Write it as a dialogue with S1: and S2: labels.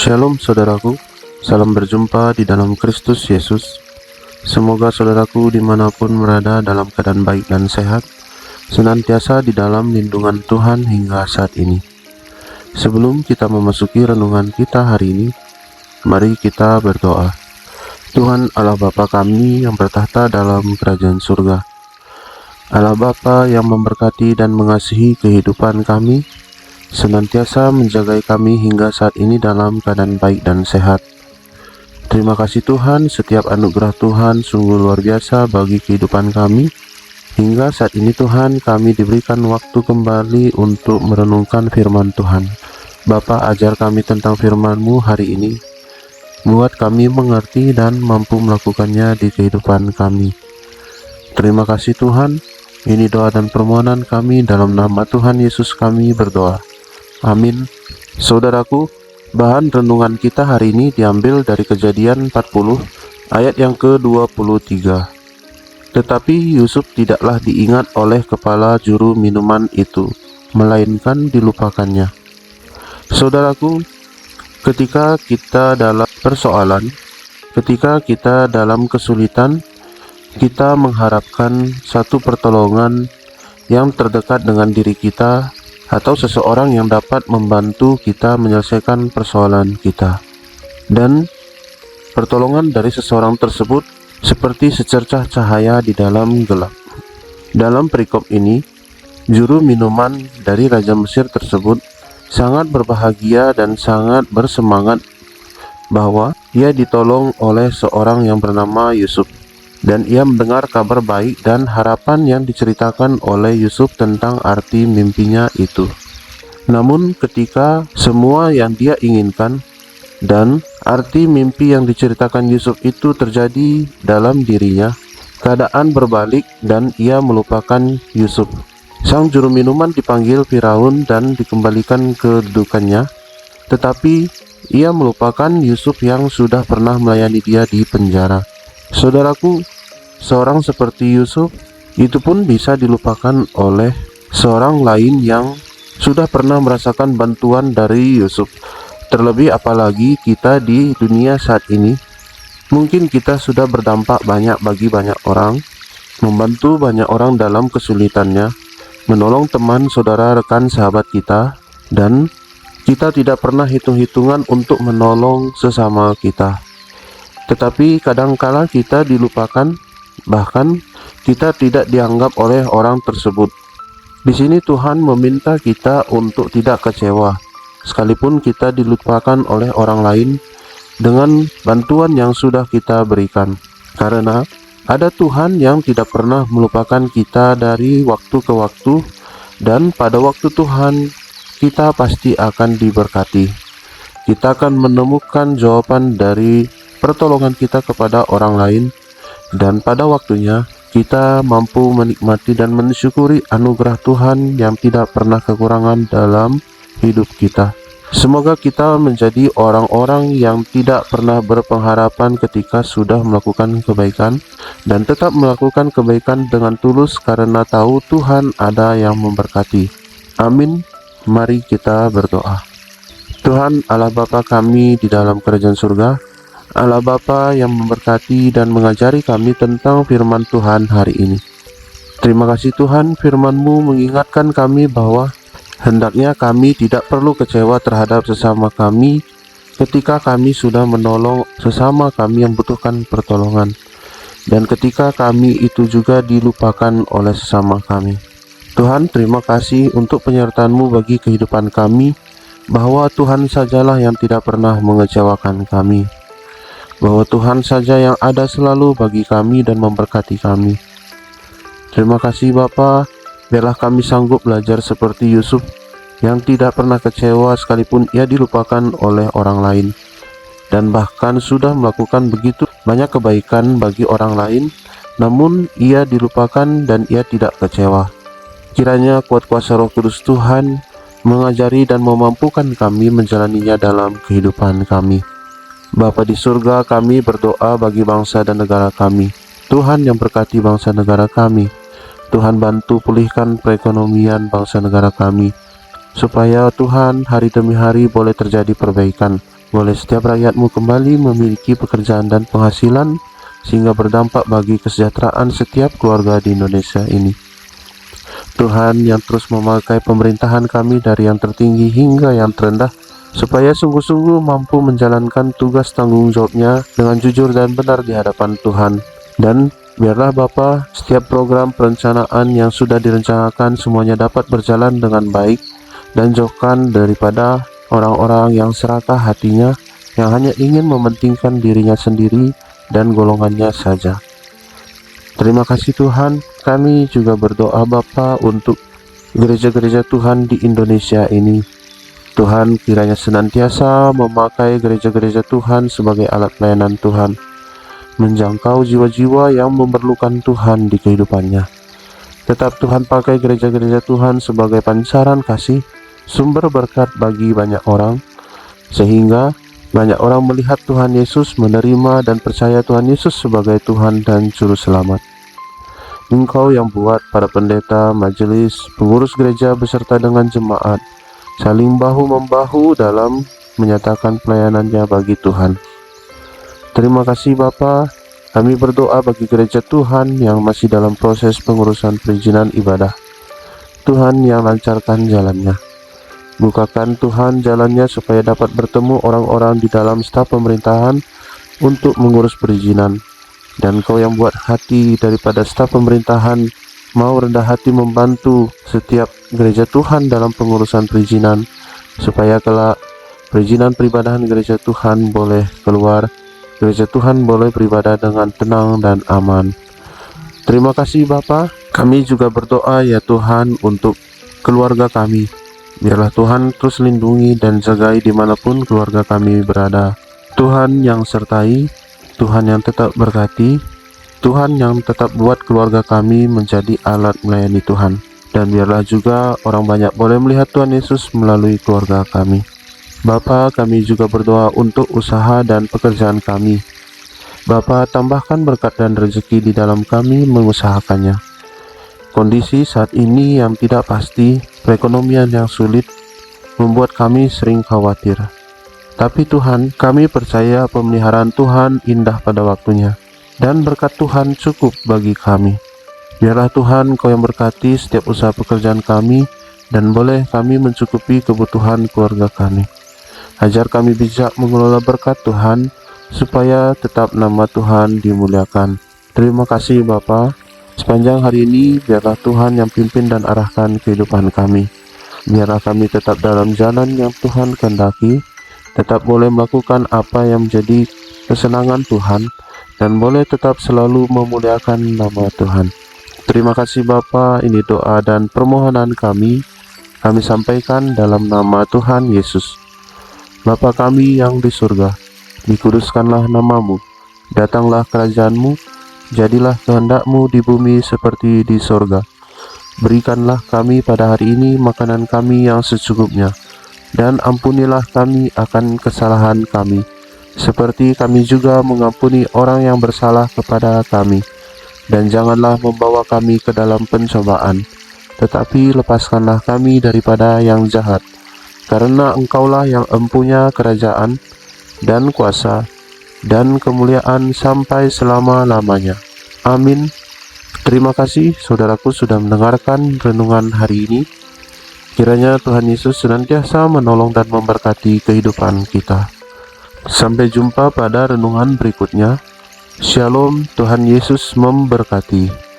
S1: Shalom saudaraku, salam berjumpa di dalam Kristus Yesus. Semoga saudaraku dimanapun berada dalam keadaan baik dan sehat, senantiasa di dalam lindungan Tuhan hingga saat ini. Sebelum kita memasuki renungan kita hari ini, mari kita berdoa. Tuhan Allah Bapa kami yang bertahta dalam kerajaan surga, Allah Bapa yang memberkati dan mengasihi kehidupan kami, senantiasa menjaga kami hingga saat ini dalam keadaan baik dan sehat. Terima kasih Tuhan, setiap anugerah Tuhan sungguh luar biasa bagi kehidupan kami. Hingga saat ini Tuhan, kami diberikan waktu kembali untuk merenungkan firman Tuhan. Bapa, ajar kami tentang firman-Mu hari ini. Buat kami mengerti dan mampu melakukannya di kehidupan kami. Terima kasih Tuhan. Ini doa dan permohonan kami dalam nama Tuhan Yesus kami berdoa. Amin. Saudaraku, bahan renungan kita hari ini diambil dari Kejadian 40 ayat yang ke-23. Tetapi Yusuf tidaklah diingat oleh kepala juru minuman itu, melainkan dilupakannya. Saudaraku, ketika kita dalam persoalan, ketika kita dalam kesulitan, kita mengharapkan satu pertolongan yang terdekat dengan diri kita, atau seseorang yang dapat membantu kita menyelesaikan persoalan kita. Dan pertolongan dari seseorang tersebut seperti secercah cahaya di dalam gelap. Dalam perikop ini, juru minuman dari Raja Mesir tersebut sangat berbahagia dan sangat bersemangat bahwa ia ditolong oleh seorang yang bernama Yusuf. Dan ia mendengar kabar baik dan harapan yang diceritakan oleh Yusuf tentang arti mimpinya itu. Namun ketika semua yang dia inginkan dan arti mimpi yang diceritakan Yusuf itu terjadi dalam dirinya, keadaan berbalik dan ia melupakan Yusuf. Sang juru minuman dipanggil Firaun dan dikembalikan ke kedudukannya, tetapi ia melupakan Yusuf yang sudah pernah melayani dia di penjara. Saudaraku, seorang seperti Yusuf itu pun bisa dilupakan oleh seorang lain yang sudah pernah merasakan bantuan dari Yusuf. Terlebih apalagi kita di dunia saat ini, mungkin kita sudah berdampak banyak bagi banyak orang, membantu banyak orang dalam kesulitannya, menolong teman, saudara, rekan, sahabat kita, dan kita tidak pernah hitung-hitungan untuk menolong sesama kita. Tetapi kadangkala kita dilupakan, bahkan kita tidak dianggap oleh orang tersebut. Di sini Tuhan meminta kita untuk tidak kecewa, sekalipun kita dilupakan oleh orang lain dengan bantuan yang sudah kita berikan. Karena ada Tuhan yang tidak pernah melupakan kita dari waktu ke waktu, dan pada waktu Tuhan kita pasti akan diberkati. Kita akan menemukan jawaban dari pertolongan kita kepada orang lain, dan pada waktunya kita mampu menikmati dan mensyukuri anugerah Tuhan yang tidak pernah kekurangan dalam hidup kita. Semoga kita menjadi orang-orang yang tidak pernah berpengharapan ketika sudah melakukan kebaikan, dan tetap melakukan kebaikan dengan tulus karena tahu Tuhan ada yang memberkati. Amin. Mari kita berdoa. Tuhan Allah Bapa kami di dalam kerajaan surga, Allah Bapa yang memberkati dan mengajari kami tentang firman Tuhan hari ini. Terima kasih Tuhan, firman-Mu mengingatkan kami bahwa hendaknya kami tidak perlu kecewa terhadap sesama kami ketika kami sudah menolong sesama kami yang membutuhkan pertolongan, dan ketika kami itu juga dilupakan oleh sesama kami. Tuhan, terima kasih untuk penyertaan-Mu bagi kehidupan kami, bahwa Tuhan sajalah yang tidak pernah mengecewakan kami, bahwa Tuhan saja yang ada selalu bagi kami dan memberkati kami. Terima kasih Bapa, biarlah kami sanggup belajar seperti Yusuf yang tidak pernah kecewa sekalipun ia dilupakan oleh orang lain, dan bahkan sudah melakukan begitu banyak kebaikan bagi orang lain, namun ia dilupakan dan ia tidak kecewa. Kiranya kuat kuasa Roh Kudus Tuhan mengajari dan memampukan kami menjalaninya dalam kehidupan kami. Bapa di surga, kami berdoa bagi bangsa dan negara kami. Tuhan yang berkati bangsa negara kami. Tuhan bantu pulihkan perekonomian bangsa negara kami, supaya Tuhan hari demi hari boleh terjadi perbaikan. Boleh setiap rakyatmu kembali memiliki pekerjaan dan penghasilan, sehingga berdampak bagi kesejahteraan setiap keluarga di Indonesia ini. Tuhan yang terus memakai pemerintahan kami dari yang tertinggi hingga yang terendah, supaya sungguh-sungguh mampu menjalankan tugas tanggung jawabnya dengan jujur dan benar di hadapan Tuhan. Dan biarlah Bapa, setiap program perencanaan yang sudah direncanakan semuanya dapat berjalan dengan baik, dan jauhkan daripada orang-orang yang serakah hatinya, yang hanya ingin mementingkan dirinya sendiri dan golongannya saja. Terima kasih Tuhan. Kami juga berdoa Bapa untuk gereja-gereja Tuhan di Indonesia ini. Tuhan kiranya senantiasa memakai gereja-gereja Tuhan sebagai alat pelayanan Tuhan, menjangkau jiwa-jiwa yang memerlukan Tuhan di kehidupannya. Tetap Tuhan pakai gereja-gereja Tuhan sebagai pancaran kasih, sumber berkat bagi banyak orang, sehingga banyak orang melihat Tuhan Yesus, menerima dan percaya Tuhan Yesus sebagai Tuhan dan Juru Selamat. Engkau yang buat para pendeta, majelis, pengurus gereja beserta dengan jemaat saling bahu-membahu dalam menyatakan pelayanannya bagi Tuhan. Terima kasih Bapa. Kami berdoa bagi gereja Tuhan yang masih dalam proses pengurusan perizinan ibadah. Tuhan yang lancarkan jalannya. Bukakan Tuhan jalannya supaya dapat bertemu orang-orang di dalam staf pemerintahan untuk mengurus perizinan. Dan Kau yang buat hati daripada staf pemerintahan mau rendah hati membantu setiap gereja Tuhan dalam pengurusan perizinan, supaya kelak perizinan peribadahan gereja Tuhan boleh keluar, gereja Tuhan boleh beribadah dengan tenang dan aman. Terima kasih Bapa. Kami juga berdoa ya Tuhan untuk keluarga kami. Biarlah Tuhan terus lindungi dan jagai dimanapun keluarga kami berada. Tuhan yang sertai, Tuhan yang tetap berkati, Tuhan yang tetap buat keluarga kami menjadi alat melayani Tuhan. Dan biarlah juga orang banyak boleh melihat Tuhan Yesus melalui keluarga kami. Bapa, kami juga berdoa untuk usaha dan pekerjaan kami. Bapa, tambahkan berkat dan rezeki di dalam kami mengusahakannya. Kondisi saat ini yang tidak pasti, perekonomian yang sulit, membuat kami sering khawatir. Tapi Tuhan, kami percaya pemeliharaan Tuhan indah pada waktunya, dan berkat Tuhan cukup bagi kami. Biarlah Tuhan Kau yang berkati setiap usaha pekerjaan kami, dan boleh kami mencukupi kebutuhan keluarga kami. Ajar kami bijak mengelola berkat Tuhan, supaya tetap nama Tuhan dimuliakan. Terima kasih Bapa. Sepanjang hari ini, biarlah Tuhan yang pimpin dan arahkan kehidupan kami. Biarlah kami tetap dalam jalan yang Tuhan kehendaki, tetap boleh melakukan apa yang menjadi kesenangan Tuhan, dan boleh tetap selalu memuliakan nama Tuhan. Terima kasih Bapa, ini doa dan permohonan kami sampaikan dalam nama Tuhan Yesus. Bapa kami yang di surga, dikuduskanlah namamu, datanglah kerajaan-Mu, jadilah kehendak-Mu di bumi seperti di surga. Berikanlah kami pada hari ini makanan kami yang secukupnya, dan ampunilah kami akan kesalahan kami, seperti kami juga mengampuni orang yang bersalah kepada kami. Dan janganlah membawa kami ke dalam pencobaan, tetapi lepaskanlah kami daripada yang jahat. Karena Engkaulah yang empunya kerajaan, dan kuasa, dan kemuliaan sampai selama-lamanya. Amin. Terima kasih saudaraku sudah mendengarkan renungan hari ini. Kiranya Tuhan Yesus senantiasa menolong dan memberkati kehidupan kita. Sampai jumpa pada renungan berikutnya. Shalom, Tuhan Yesus memberkati.